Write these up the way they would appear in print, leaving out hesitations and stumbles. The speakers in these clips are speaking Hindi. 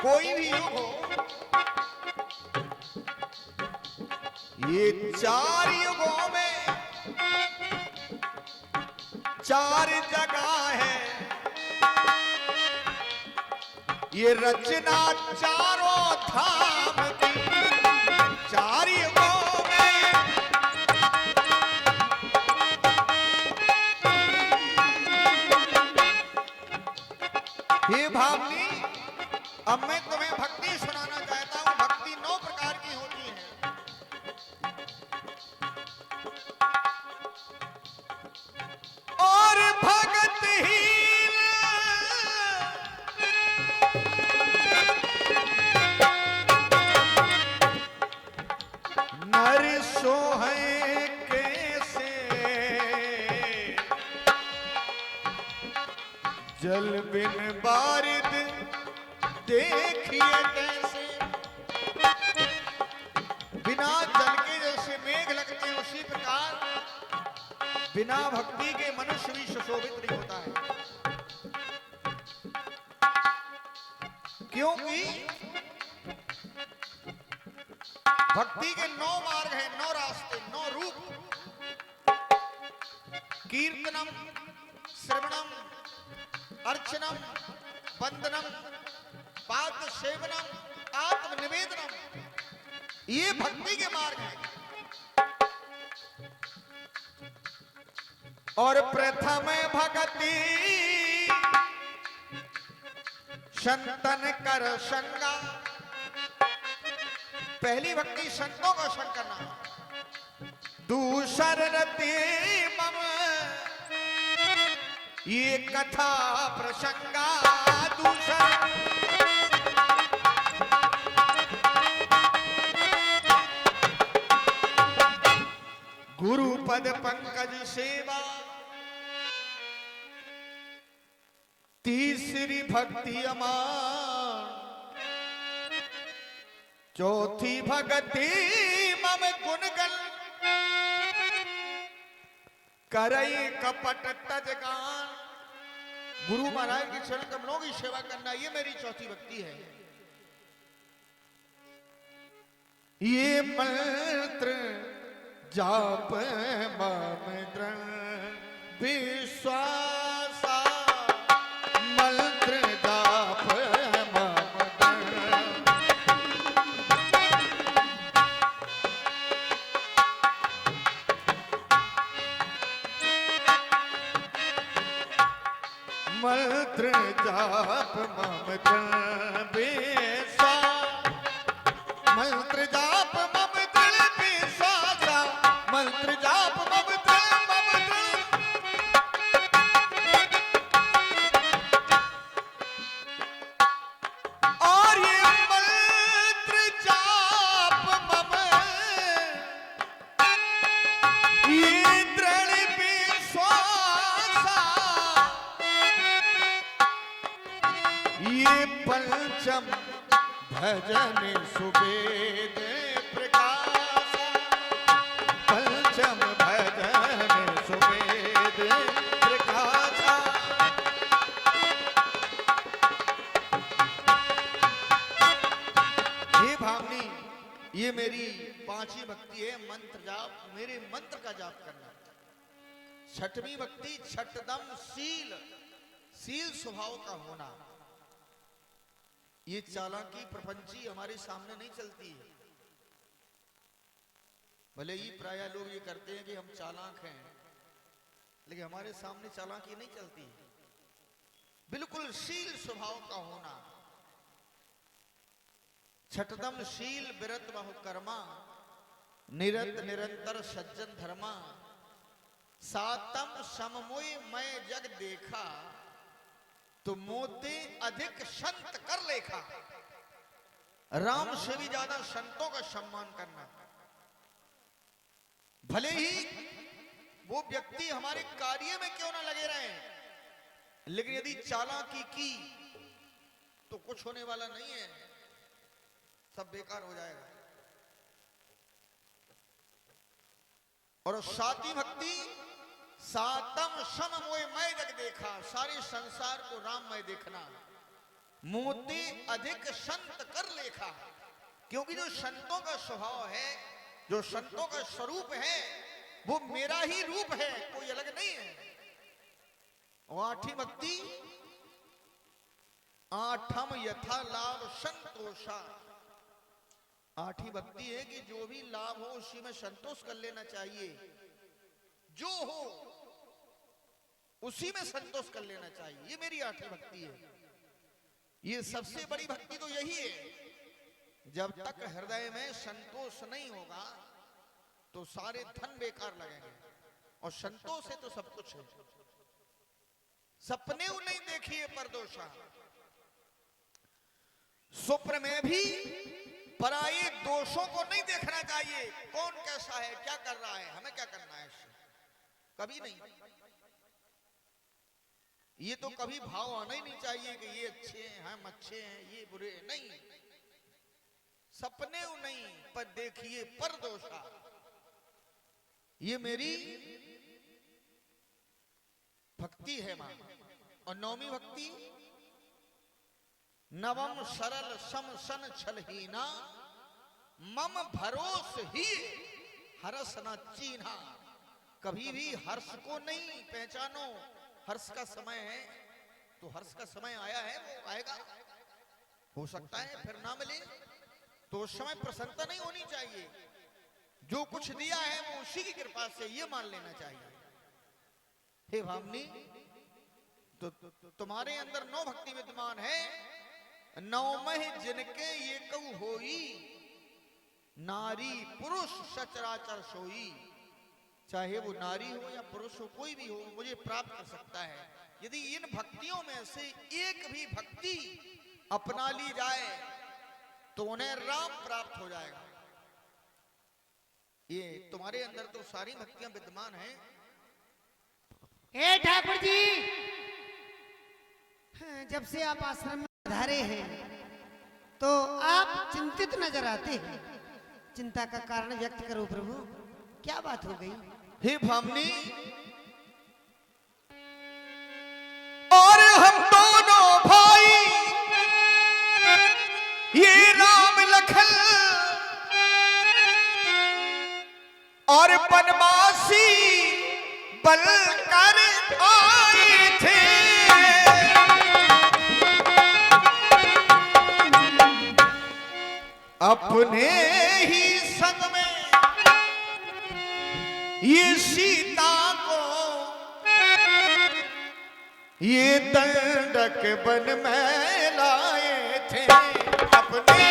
कोई भी युग हो, ये चार युगों में चार जगह है, ये रचना चारों धाम की, चार युगों में। हे भावनी, अब मैं तुम्हें भक्ति सुनाना चाहता हूं। भक्ति 9 प्रकार की होती है। और भगत ही नर सोहे कैसे, जल बिन बारिद देखिए कैसे। बिना जल के जैसे मेघ लगते हैं, उसी प्रकार बिना भक्ति के मनुष्य भी सुशोभित नहीं होता है। क्योंकि भक्ति के 9 मार्ग हैं, 9 रास्ते, 9 रूप। कीर्तनम, श्रवणम, अर्चनम, वंदनम, पाद सेवनम, आत्मनिवेदनम, ये भक्ति के मार्ग हैं। और प्रथम भक्ति संतन कर संगा, पहली भक्ति संतों का संग करना। दूसर रति मम, ये कथा प्रसंगा। दूसर गुरु पद पंकज सेवा। तीसरी भक्ति अमान, चौथी भक्ति मम गुणगन, करई कपट तजगान। गुरु महाराज के चरण कमलों की सेवा करना, ये मेरी चौथी भक्ति है। ये मंत्र जाप मम दृढ़ विश्वास, मंत्र जाप मम दृढ़। मंत्र जाप मम दृढ़ विश्वास, मंत्र जाप मम दृढ़ विश्वास, मंत्र जाप मम दृढ़ मम दृढ़। और ये मंत्र जाप मम, ये दृढ़ विश्वास, ये पंचम भजन सुवेद प्रकाश, पंचम भजन सुवेद प्रकाश। हे भावनी, ये मेरी 5वीं भक्ति है, मंत्र जाप, मेरे मंत्र का जाप करना। 6वीं भक्ति छठदम शील, शील स्वभाव का होना। ये चालाकी प्रपंची हमारे सामने नहीं चलती है। भले ही प्राय लोग ये करते हैं कि हम चालाक हैं, लेकिन हमारे सामने चालाकी नहीं चलती। बिल्कुल शील स्वभाव का होना। छठदम शील विरत बहु कर्मा, निरत निरंतर सज्जन धर्मा। सातम सममोय मैं जग देखा, तो मोते अधिक संत कर लेखा। राम से भी ज्यादा संतों का सम्मान करना। भले ही वो व्यक्ति हमारे कार्य में क्यों ना लगे रहे, लेकिन यदि चालाकी की तो कुछ होने वाला नहीं है, सब बेकार हो जाएगा। और 7वीं भक्ति सातम सम मोय मैं जग देखा, सारे संसार को राम मैं देखना। मोते अधिक संत कर लेखा, क्योंकि जो संतों का स्वभाव है, जो संतों का स्वरूप है, वो मेरा ही रूप है, कोई अलग नहीं है। और आठी भक्ति, आठम यथा लाभ संतोषा। आठी भक्ति है कि जो भी लाभ हो उसी में संतोष कर लेना चाहिए, जो हो उसी में संतोष कर लेना चाहिए। ये मेरी आठी भक्ति है। ये सबसे बड़ी भक्ति तो यही है। जब तक हृदय में संतोष नहीं होगा तो सारे धन बेकार लगेंगे, और संतोष है तो सब कुछ है। सपने नहीं देखिए परदोषा, स्वप्न में भी पराये दोषों को नहीं देखना चाहिए। कौन कैसा है, क्या कर रहा है, हमें क्या करना है इससे, कभी नहीं। ये तो कभी भाव आना ही नहीं चाहिए कि ये अच्छे हैं, हम अच्छे हैं, ये बुरे नहीं। सपने नहीं, पर देखिए परदोषा। ये मेरी भक्ति है मां। और नौवीं भक्ति, नवम सरल सम सन छलहीना, मम भरोस ही हर्ष न चीन्हा। कभी भी हर्ष को नहीं पहचानो। हर्ष का समय है तो हर्ष का समय आया है, वो आएगा, हो सकता है फिर ना मिले, तो उस समय प्रसन्नता नहीं होनी चाहिए। जो कुछ दिया है वो उसी की कृपा से, ये मान लेना चाहिए। हे भावनी, तो तुम्हारे अंदर नौ भक्ति विद्यमान है। नौ मह जिनके ये कऊ होई, नारी पुरुष सचराचर सोई। चाहे वो नारी हो या पुरुष हो, कोई भी हो, मुझे प्राप्त कर सकता है। यदि इन भक्तियों में से एक भी भक्ति अपना ली जाए तो उन्हें राम प्राप्त हो जाएगा। ये तुम्हारे अंदर तो सारी भक्तियां विद्यमान हैं। हे ठाकुर जी, जब से आप आश्रम में पधारे हैं तो आप चिंतित नजर आते हैं। चिंता का कारण व्यक्त करो प्रभु, क्या बात हो गई? हे भामनी, और हम दोनों भाई ये राम लखन और बनवासी बल कर आए थे। अपने ही संग में ये सीता को ये दंडक बन में लाए थे। अपने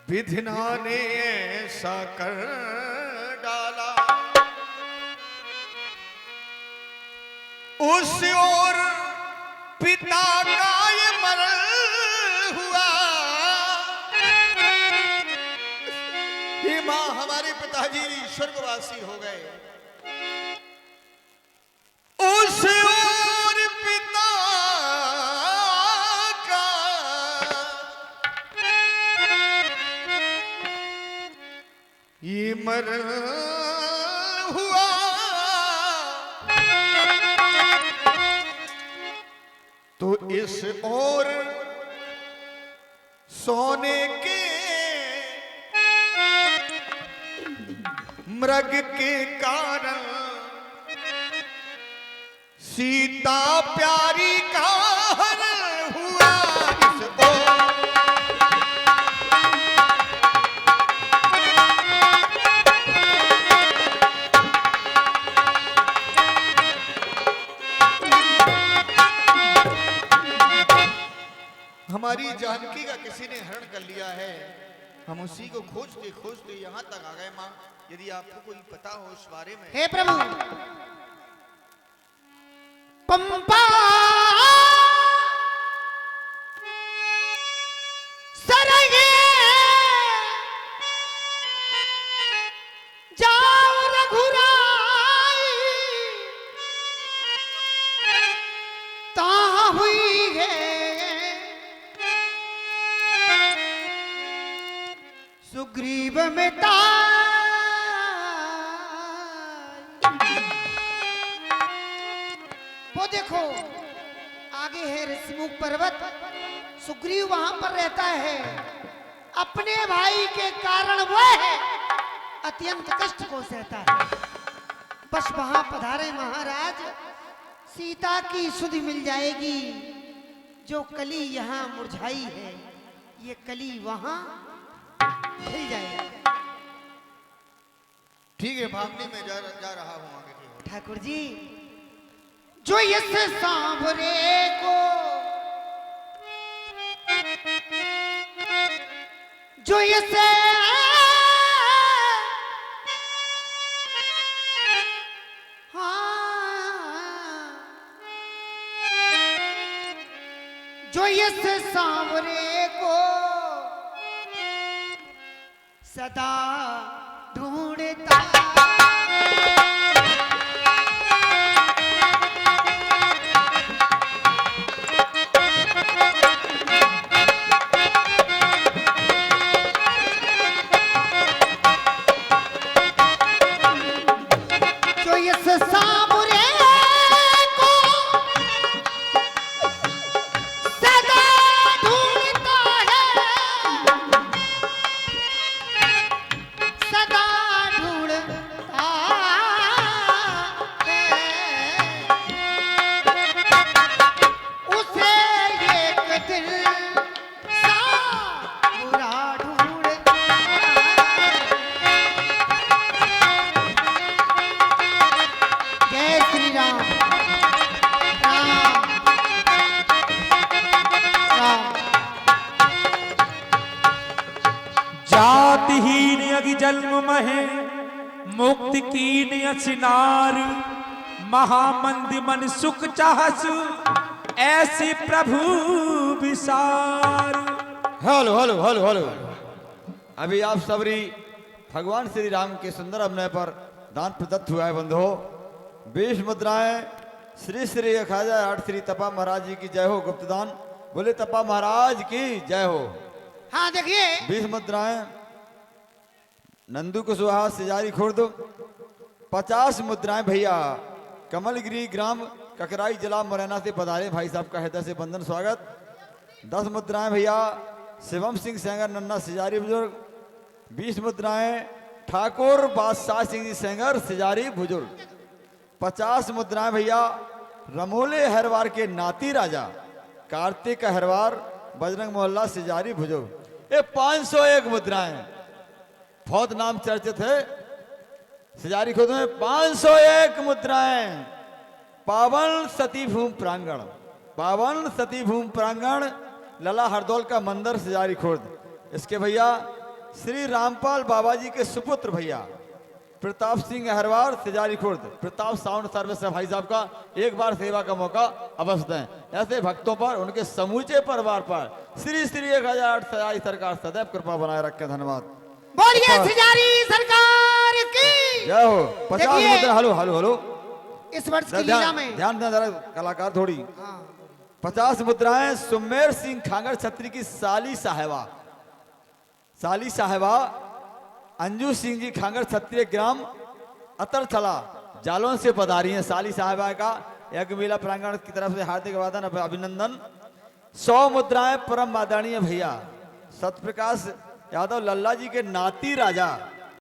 विधिना ने ऐसा कर डाला, उस ओर पिता का ये मरण हुआ। ये मां, हमारे पिताजी स्वर्गवासी हो गए। उस ओर पिता का ये मरण हुआ। तो इस ओर सोने के मृग के कारण सीता प्यारी का हरण हुआ। इस ओर हमारी जानकी का किसी ने हरण कर लिया है। हम उसी को खोजते खोजते यहाँ तक आ गए। माँ, यदि आपको कोई पता हो इस बारे में। हे प्रभु, पंपा सरगे जाओ रघुराई, ता हुई है सुग्रीव में ताई। वो देखो आगे है ऋषिमुख पर्वत, सुग्रीव वहां पर रहता है, अपने भाई के कारण वह अत्यंत कष्ट को सहता है। बस वहां पधारे महाराज, सीता की सुधि मिल जाएगी। जो कली यहाँ मुरझाई है, ये कली वहां खिल जाएगी। ठीक है, भागने में जा रहा हूं आगे की ओर। ठाकुर जी, जो इस सांवरे को, जो इसे जो इस सांवरे को सदा ढूंढता, जो इस सांवरे को सदा ढूंढता है, सदा ढूंढता है, उसे एक दिल सांवरा ढूंढता है। जय श्री राम। राम राम। जातिहीन यज्ञ जन्म महे मुक्ति कीन असिनार, महामंद मन सुख चाहस ऐसे प्रभु विसार। Hello hello hello hello. अभी आप सबरी भगवान श्री राम के सुंदर अभिनय पर दान प्रदत्त हुआ है बंधुओं। 20 मुद्राएं श्री श्री खाजा आठ श्री तपा महाराज जी की जय हो। गुप्तदान बोले तपा महाराज की जय हो। हाँ देखिए, 20 मुद्राएं नंदू कुशवाहा सिजारी खुर्द। 50 मुद्राएं भैया कमलगिरी ग्राम ककराई जिला मुरैना से पधारे भाई साहब का हृदय से वंदन स्वागत। 10 मुद्राएं भैया शिवम सिंह सेंगर नन्ना सिजारी बुजुर्ग। 20 मुद्राएं ठाकुर बादशाह सिंह जी सेंगर सिजारी बुजुर्ग। 50 मुद्राएं भैया रमोले हरवार के नाती राजा कार्तिक हरवार बजरंग मोहल्ला सिजारी बुजुर्ग। ये 501 मुद्राएं बहुत नाम चर्चित है सिजारी खुद में। 501 मुद्राएं पावन सती भूमि प्रांगण, पावन सती भूमि प्रांगण लला हरदौल का मंदिर सिजारी खुर्द। इसके भैया श्री रामपाल बाबा जी के सुपुत्र भैया प्रताप सिंह हरवार सिजारी खुर्द। प्रताप साउंड सर्विस है भाई साहब का, एक बार सेवा का मौका अवश्य दें। ऐसे भक्तों पर उनके समूचे परिवार पर श्री श्री 1008 सजाई सरकार सदैव कृपा बनाए रखे। धन्यवाद। बोलिए सिजारी सरकार की जय हो। 50 देखिए, मुद्रा हेलो हेलो हेलो। इस वर्ष की लीला में ध्यान दें जरा कलाकार थोड़ी। हाँ, 50 मुद्राएं सुमेर सिंह खांगर छत्री की साली साहेबा, साली साहेबा अंजू सिंह जी खांगर छत्रीय ग्राम अतरथला जालौन से पधारी हैं। साली साहेबा का यज्ञ मेला प्रांगण की तरफ से हार्दिक अभिनंदन। 100 मुद्राएं परम आदरणीय भैया सत्यप्रकाश यादव लल्ला जी के नाती राजा